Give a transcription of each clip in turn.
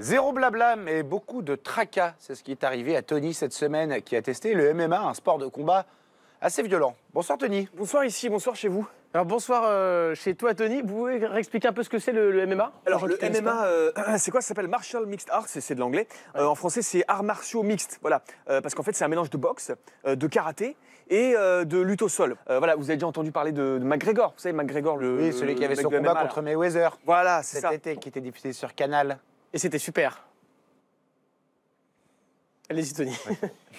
Zéro blabla, mais beaucoup de tracas. C'est ce qui est arrivé à Tony cette semaine, qui a testé le MMA, un sport de combat assez violent. Bonsoir Tony. Bonsoir ici, bonsoir chez vous. Alors bonsoir chez toi Tony, vous pouvez réexpliquer un peu ce que c'est le MMA? Alors le MMA, c'est quoi? Ça s'appelle Martial Mixed Arts, c'est de l'anglais. En français c'est arts martiaux mixtes, voilà. Parce qu'en fait c'est un mélange de boxe, de karaté et de lutte au sol. Voilà, vous avez déjà entendu parler de McGregor, vous savez McGregor, Oui, celui qui avait mec son de combat MMA, contre là. Mayweather. Voilà, c'est Cet ça. été, qui était diffusé sur Canal. Et c'était super. Allez-y Tony.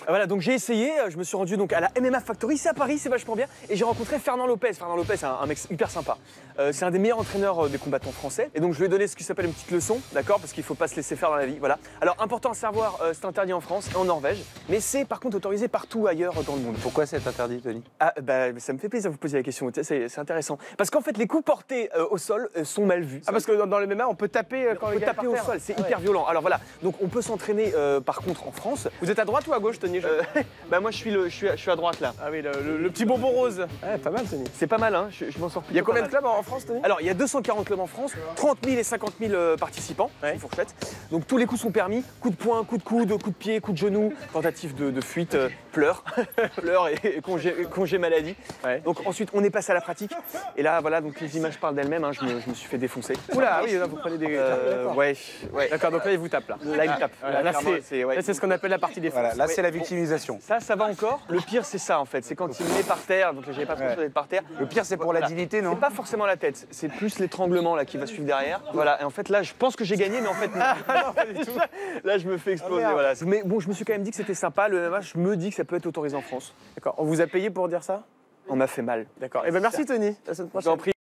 Voilà, donc j'ai essayé, je me suis rendu donc à la MMA Factory, c'est à Paris, c'est vachement bien, et j'ai rencontré Fernand Lopez. Fernand Lopez, c'est un mec hyper sympa. C'est un des meilleurs entraîneurs des combattants français, et donc je lui ai donné ce qui s'appelle une petite leçon, d'accord, parce qu'il faut pas se laisser faire dans la vie, voilà. Alors important à savoir, c'est interdit en France et en Norvège, mais c'est par contre autorisé partout ailleurs dans le monde. Pourquoi c'est interdit, Tony? Ah bah ça me fait plaisir de vous poser la question, c'est intéressant. Parce qu'en fait les coups portés au sol sont mal vus. Ah parce que dans le MMA on peut taper quand On le peut gars est taper par au terre. sol, c'est Ah ouais. hyper violent. Alors voilà, donc on peut s'entraîner par contre en France. Vous êtes à droite ou à gauche Tony? Bah moi je suis à droite là. Ah oui, le petit bonbon rose. Ouais, pas mal Tony. C'est pas mal, hein, je m'en sors plutôt. Il y a combien pas de mal. clubs en France Tony? Alors, il y a 240 clubs en France, 30 000 et 50 000 participants, Ouais. une fourchette. Donc, tous les coups sont permis. Coup de poing, coup de coude, coup de pied, coup de genou, tentative de fuite, pleurs, pleurs et congé maladie. Ouais. Donc, ensuite, on est passé à la pratique. Et là, voilà, donc les images parlent d'elles-mêmes, hein, je me suis fait défoncer. Oula, oui, là vous prenez des... D'accord. Ouais. D'accord, donc là il vous tape là. Là, il me tape. Voilà, là Clairement, ouais. c'est ce qu'on appelle la partie défense. Voilà, là Ouais. c'est la victimisation. Ça va encore. Le pire, c'est ça, en fait. C'est quand il me met par terre. Donc, là, j'avais pas trop d'être par terre. Le pire c'est pour la Voilà. dignité, non? C'est pas forcément la tête, c'est plus l'étranglement là qui va suivre derrière. Voilà, et en fait là je pense que j'ai gagné, mais en fait non. Là je me fais exploser. merde. Voilà. Mais bon, je me suis quand même dit que c'était sympa, le MMA, je me dis que ça peut être autorisé en France. D'accord, on vous a payé pour dire ça? On m'a fait mal. D'accord, et ben merci Tony, à la semaine Je vous en prochaine. prie.